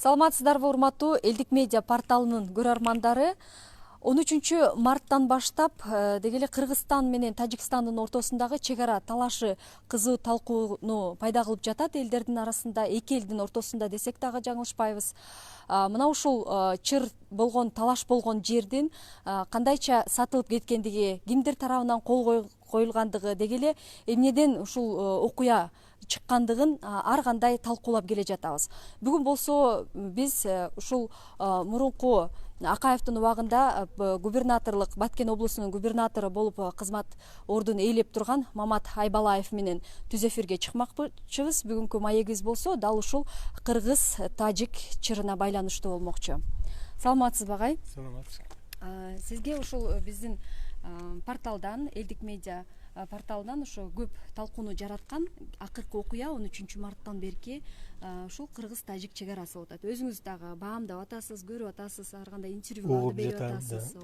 Саламатсыздарбы урматтуу Элдик медиа порталынын көрөрмандары. 13 марттан баштап деги эле Кыргызстан менен Тажикстандын ортосундагы чек ара талашы кызуу талкууну пайда кылып жатат элдердин арасында, эки элдин ортосунда десек дагы жаңылышпайбыз. Мына ушул чыр болгон, талаш болгон жердин кандайча сатылып кеткендиги, кимдир тарабынан кол коюлгандыгы, деги эле эмнеден ушул окуя чыккандыгын ар кандай талкуулап келе жатабыз. Бүгүн болсо биз ушул мурунку Акаевдин убагында губернаторлук, Баткен облусунун губернатору болуп кызмат ордун ээлеп турган Мамат Айбалаев менен түз эфирге чыкмакчыбыз. Бүгүнкү маегибиз болсо дал ушул кыргыз-тажик чырына байланыштуу болмокчу. Саламатсызбы агай? Саламатсыз. Сизге ушул биздин порталдан, Элдик медиа порталынан ошо көп талкууну жараткан акыркы окуя 13 марттан берки ушул кыргыз-тажик чек арасы болуп атат. Өзүңүз дагы баамдап атасыз, көрүп атасыз, ар кандай интервьюларды берип атасыз.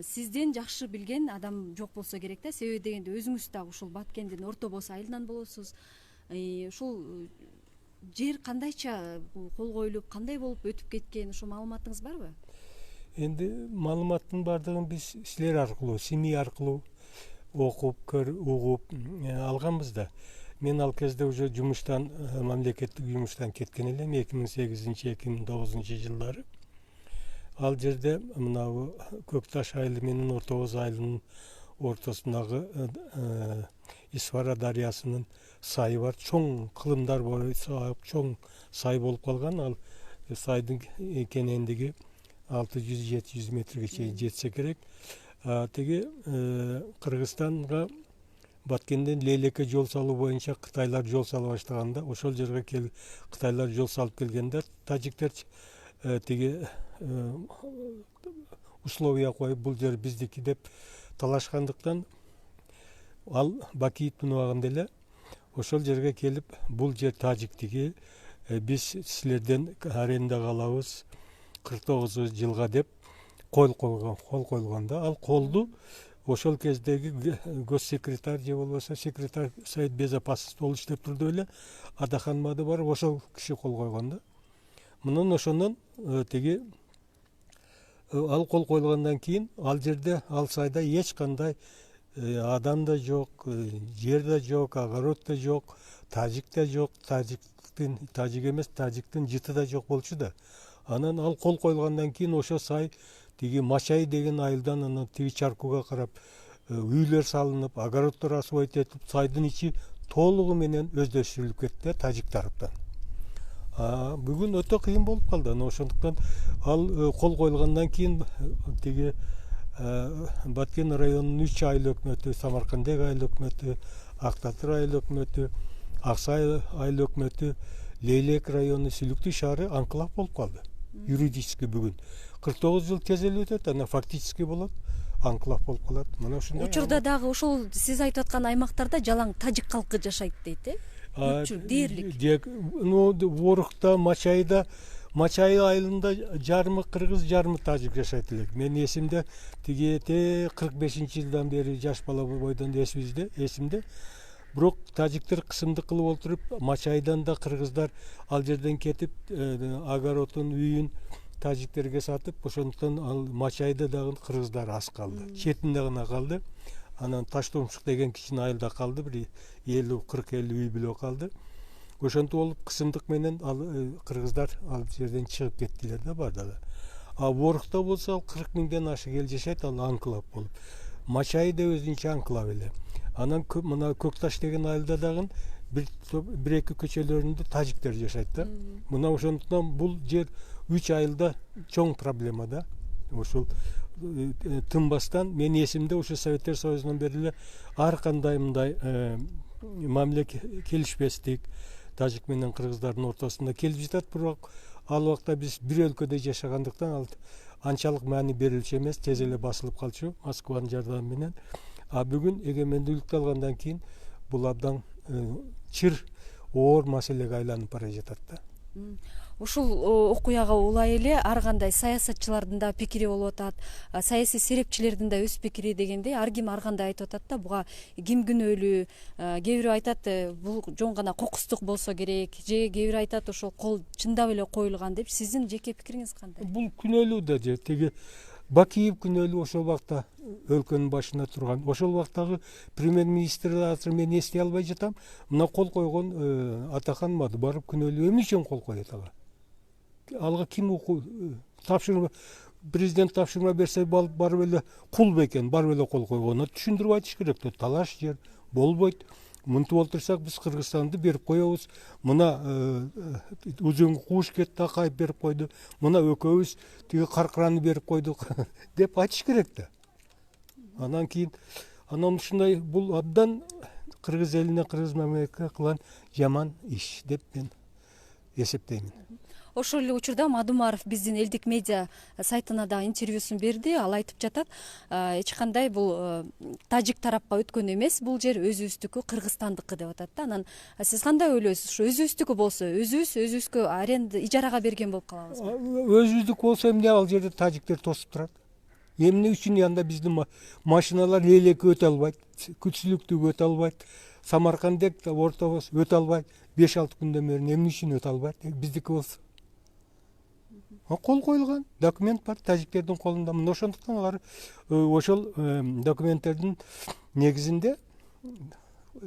Сизден жакшы билген адам жок болсо керек да, себеби дегенде өзүңүз дагы ушул Баткендин орто бос айылынан болосуз. Ушул жер кандайча кол коюлуп, кандай болуп өтүп кеткен, ошо маалыматыңыз барбы? Энди маалыматтын бардыгын биз силер аркылуу, СМИ аркылуу окуп, угуп алганбыз да. Мен ал кезде уже жумуштан, мамлекеттик жумуштан кеткен элем 2008-2009 жылдары. Ал жерде мынау Көкташ айылы менен Орто Боз айылынын ортосундагы Исфара дарыясынын сайы бар. Чоң кылымдар бар, чоң сай болуп калган. Ал сайдын кенендиги 600-700 метрге чейин жетсе керек. Теги Кыргызстанга Баткенден Лейлекке жол салуу боюнча Кытайлар жол сала баштаганда, ошол жерге Кытайлар жол салып келгенде, тажиктер теги условия коюп, бул жер биздики деп талашкандыктан, ал Бакиевдин убагында эле ошол жерге келип, бул жер тажиктиги, биз силерден арендага алабыз 49 жылга деп кол койгонда, ал колду ошол кездеги госсекретарь же болбосо секретарь Совет безопасности болуп иштеп турду эле, Адахан Мады бар, ошол киши кол койгон да. Мындан ошондон теги ал кол коюлгандан кийин ал жерде, ал сайда эч кандай адам да жок, жер да жок, огород да жок, тажик да жок, тажик эмес, тажиктин жыты да жок болчу да. Анан ал кол коюлгандан кийин ошо сай тиги Мачай деген айылдан анан тиги чаркууга карап үйлөр салынып, огороддор освоить этип, сайдын ичи толугу менен өздөштүрүлүп кетти тажик тараптан. Бүгүн өтө кыйын болуп калды. Ошондуктан ал кол коюлгандан кийин тиги Баткен районунун 3 айыл өкмөтү, Самаркандек айыл өкмөтү, Актатыр айыл өкмөтү, Аксай айыл өкмөтү, Лейлек району, Сүлүктүү шаары анклав болуп калды. Юридически бүгүн 49 жыл кезелип өтөт, анан фактически болот, анклав болуп калат. Мына ушундай. Учурда дагы ушул сиз айтып аткан аймактарда жалаң тажик калкы жашайт дейт, дээрлик. Ворукта, Мачайда, Мачай айылында жарымы кыргыз, жарымы тажик жашайт элек. Мен эсимде тиги 45-жылдан бери жаш бала бойдон эсимде. Бирок тажиктер кысымды кылып отуруп, Мачайдан да кыргыздар ал жерден кетип, огородун, үйүн тажиктерге сатып, ошондуктан ал Мачайда дагы кыргыздар аз калды. Четинде гана калды. Анан Таштомшук деген кичине айылда калды, бир 40-50 үй бүлө калды. Ошентип болуп кысымдык менен ал кыргыздар ал жерден чыгып кеттилер да бардыгы. Ворукта болсо ал 40 миңден ашык эл жашайт, ал анклав болуп. Мачай да өзүнчө анклав эле. Анан мына Көкташ деген айылда дагы бир-эки көчөлөрүндө тажиктер жашайт да. Мына ошондуктан бул жер 3 айылда чоң проблема да. Ошол тынбастан мен эсимде ошо Советтер Союзунан бери эле ар кандай мындай мамлекет келишпестик тажик менен кыргыздардын ортосунда келип жатат, бирок ал убакта биз бир өлкөдө жашагандыктан ал анчалык маани берилчү эмес, тез эле басылып калчу Москванын жардамы менен. Бүгүн эгемендүүлүктү алгандан кийин бул абдан чыр оор маселеге айланып бара жатат да. Ушул окуяга улай эле ар кандай саясатчылардын да пикири болуп атат, саясий серепчилердин да өз пикири дегендей ар ким ар кандай айтып атат да, буга ким күнөөлүү. Кээ бирөө айтат бул жон гана кокустук болсо керек, же кээ бирөө айтат ошол кол чындап эле коюлган деп. Сиздин жеке пикириңиз кандай? Бул күнөөлүү да же теги Бакиев күнөөлүү ошол убакта өлкөнүн башында турган. Ошол убактагы премьер-министр азыр мен эстей албай жатам. Мына кол койгон Атахан Мады барып күнөөлүү эмне үчүн кол коет ага? Алга ким тапшырма президент тапшырма берсе барып эле кул бекен барып эле кол койгонуна түшүндүрүп айтыш керек да. Талаш жер болбойт. Мынтип олтурсак биз Кыргызстанды берип коебуз. Мына Узун Кушкет Такаев берип койду. Мына экөөбүз тиги Каркыраны берип койдук деп айтыш керек да. Анан кийин ушундай бул абдан кыргыз элине, кыргыз мамлекетке кылган жаман иш деп мен эсептеймин. Ошол эле учурда Мадумаров биздин элдик медиа сайтына да интервьюсун берди. Ал айтып жатат, эч кандай бул тажик тарапка өткөн эмес, бул жер өзүбүздүкү, Кыргызстандыкы деп атат да. Анан сиз кандай ойлойсуз? Ушу өзүбүздүкү болсо, өзүбүзгө аренда ижарага берген болуп калабызбы? Өзүбүздүк болсо эмне ал жерде тажиктер тосуп турат? Эмне үчүн анда биздин машиналар Лейлекке өтө албайт, Күчүлүктүгө өтө албайт, Самаркандек ортобуз өтө албайт, 5-6 күндөн бери эмне үчүн өтө албайт? Биздики болсо. Кол коюлган документ бар тажиктердин колунда. Мына ошондуктан алар ошол документтердин негизинде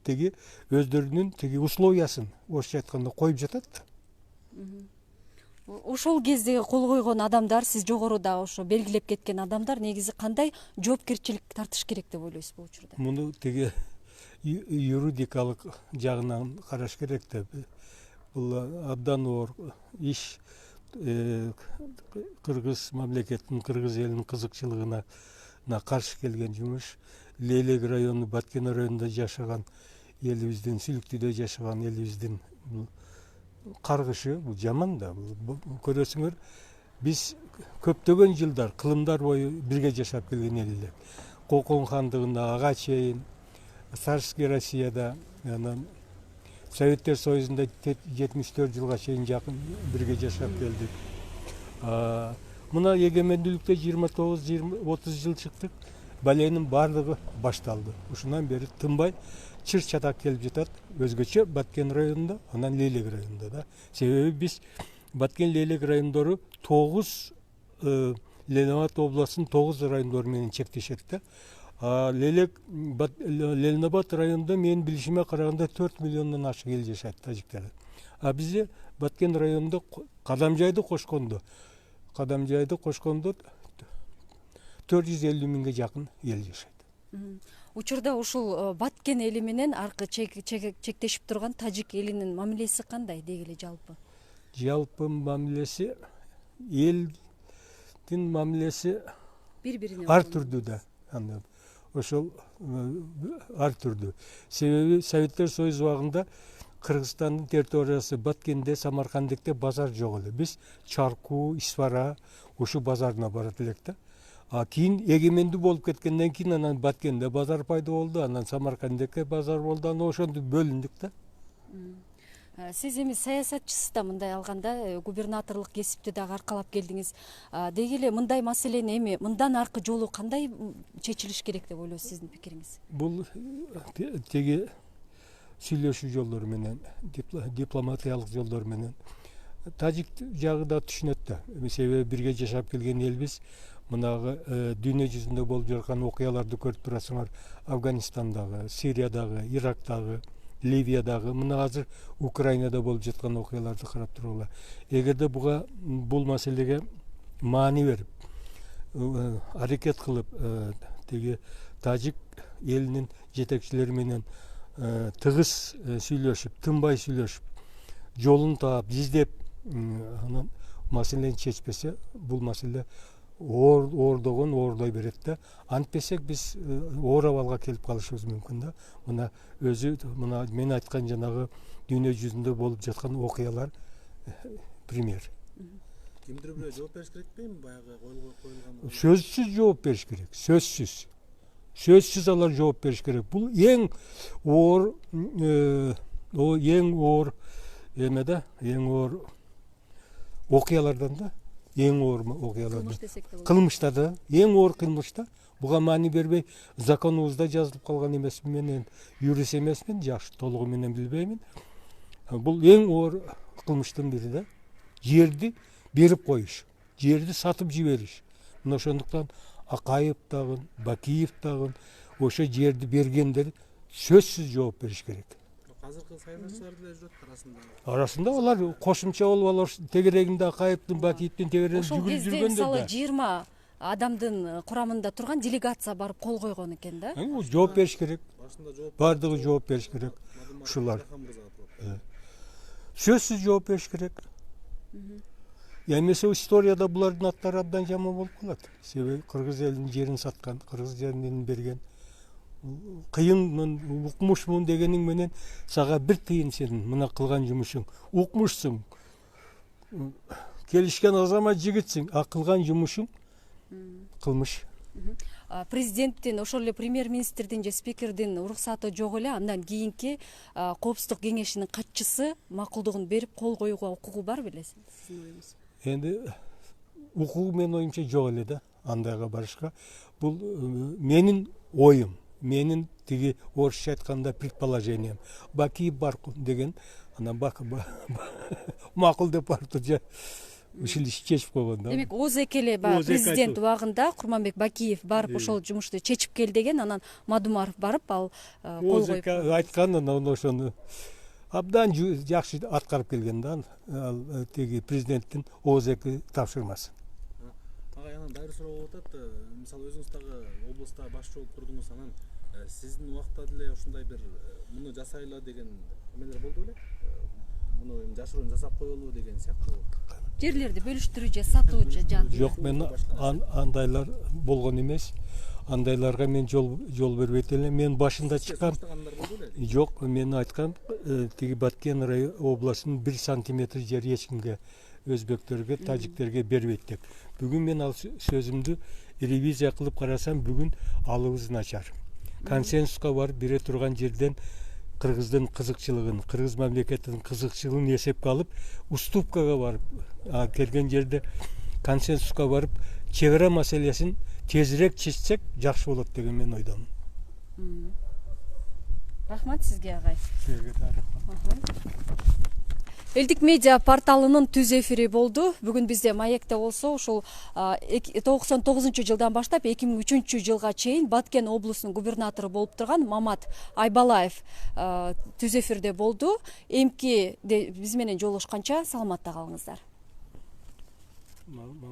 теги өздөрүнүн теги условиясын орусча айтканда коюп жатат. Ошол кезде кол койгон адамдар, сиз жогоруда ошо белгилеп кеткен адамдар негизи кандай жоопкерчилик тартыш керек деп ойлойсуз бул учурда? Муну теги юридикалык жагынан караш керек да. Бул абдан оор иш. Кыргыз мамлекетинин, кыргыз элинин кызыкчылыгына каршы келген жумуш. Лейлек району, Баткен районунда жашаган элибиздин, Сүлүктүдө жашаган элибиздин каргышы бул жаман да. Көрөсүңөр, биз көптөгөн жылдар, кылымдар бою бирге жашап келген эл элек. Кокон хандыгында ага чейин, Царский Россияда, анан Советтер Союзунда 74 жылга чейин жакын бирге жашап келдик. Мына эгемендүүлүктө 29-30 жыл чыктык. Баленин баардыгы башталды. Ушундан бери тынбай чыр-чатак келип жатат. Өзгөчө Баткен районунда, анан Лейлек районунда да. Себеби биз Баткен, Лейлек райондору 9 Ленинабад областынын 9 райондору менен чектешет да. Ленинабад районунда менин билишиме караганда 4 миллиондон ашык эл жашайт тажиктер. Бизде Баткен районунда Кадамжайды кошкондо 450 миңге жакын эл жашайт. Учурда ушул Баткен эли менен аркы чектешип турган тажик элинин мамилеси кандай дегиле жалпы? Жалпы мамилеси, элдин мамилеси бири-бирине ар түрдүү да. Ошол ар түрдүү. Себеби Советтер Союзу убагында Кыргызстандын территориясы Баткенде, Самаркандекте базар жок эле. Биз Чарку, Исфара ушу базарына барат элек да. Кийин эгемендүү болуп кеткенден кийин анан Баткенде базар пайда болду, анан Самаркандекке базар болду, анан ошондо бөлүндүк да. Сиз эми саясатчысыз да, мындай алганда губернаторлук кесипти дагы аркалап келдиңиз. Деги эле мындай маселени эми мындан аркы жолу кандай чечилиш керек деп ойлойсуз, сиздин пикириңиз? Бул теги сүйлөшүү жолдору менен, дипломатиялык жолдор менен. Тажик жагы да түшүнөт да. Себеби бирге жашап келген элбиз. Мынагы дүйнө жүзүндө болуп жаткан окуяларды көрүп турасыңар. Афганистандагы, Сириядагы, Ирактагы, Ливиядагы, мына азыр Украинада болуп жаткан окуяларды карап тургула. Эгерде бул маселеге маани берип, аракет кылып, теги тажик элинин жетекчилери менен тыгыз сүйлөшүп, тынбай сүйлөшүп, жолун таап, издеп, анан маселени чечпесе, бул маселе оордой берет да. Антпесек биз оор абалга келип калышыбыз мүмкүн да. Мына мен айткан жанагы дүйнө жүзүндө болуп жаткан окуялар пример. Кимдир бирөө жооп бериш керекпи? Баягы коюлган. Сөзсүз жооп бериш керек. Сөзсүз алар жооп бериш керек. Бул эң оор эме да, эң оор окуялардан да эң оор окуялардан кылмыш десек да болот. кылмышта да эң оор кылмышта буга маани бербей законубузда жазылып калган эмесмин, мен юрист эмесмин, жакшы толугу менен билбеймин. Бул эң оор кылмыштын бири да, жерди берип коюш, жерди сатып жибериш. Мына ошондуктан Акаев дагы, Бакиев дагы ошо жерди бергендер сөзсүз жооп бериш керек. Азыркы саясатчылар деле жүрөт Арасында алар кошумча болуп алар тегерегинде Акаевдин, Бакиевдин тегерегинде Ошол жүгүрүп кезде жүргөндөр мисалы да. 20 адамдын курамында турган делегация барып кол койгон экен да. Жооп бериш керек. Башында жооп Бардыгы жооп бериш керек. Ушулар сөзсүз жооп бериш керек. Эмесе историяда булардын аттары абдан жаман болуп калат. Себеби кыргыз элинин жерин саткан, кыргыз жерин берген. Кыйынмын, укмушмун дегениң менен сага бир тыйын сенин мына кылган жумушуң. Укмушсуң. Келишкен азамат жигитсиң, а кылган жумушуң кылмыш. Президенттин, ошол эле премьер-министрдин же спикердин уруксаты жок эле андан кийинки коопсуздук кеңешинин катчысы макулдугун берип кол коюуга укугу бар беле сиздин оюңуз? Энди укугу менин оюмча жок эле да андайга барышка. Бул менин оюм, менин тиги орусча айтканда предположением. Бакиев бар деген, анан макул деп барыптыр же ушул ишти чечип койгон да. Демек озеки эле президент убагында Курманбек Бакиев барып ошол жумушту чечип кел деген, анан Мадумаров барып ал кол коюп айткан, анан ошону абдан жакшы аткарып келген да, ал тиги президенттин озеки тапшырмасы. Анан дайыр суроо болуп атат. Мисалы өзүңүз дагы облуста башчы болуп турдуңуз, анан сиздин убакта деле ушундай бир муну жасайлы деген эмелер болду беле? Муну жашыруун жасап коелу деген сыяктуу. жерлерди бөлүштүрүү же сатуу же жанды. Жок, мен андайлар болгон эмес. Андайларга мен жол бербейт элем. Мен башында чыккан. Жок, мен айткан, тиги Баткен областынын 1 сантиметр жер эч кимге, өзбектерге, тажиктерге бербейт деп. Бүгүн мен ал сөзүмдү ревизия кылып карасам, бүгүн алыбыз начар. Консенсуска барып бере турган жерден кыргыздын кызыкчылыгын, кыргыз мамлекетинин кызыкчылыгын эсепке алып, уступкага барып келген жерде консенсуска барып чек ара маселесин тезирээк чечсек жакшы болот деген мен ойдомун. Рахмат сизге, агай. Сизге да рахмат. Элдик медиа порталынын түз эфири болду. Бүгүн бизде Маекте болсо, ушул 99-жылдан баштап 2003-жылга чейин Баткен облусунун губернатору болуп турган Мамат Айбалаев түз эфирде болду. Эмки биз менен жолугушканча саламатта калыңыздар.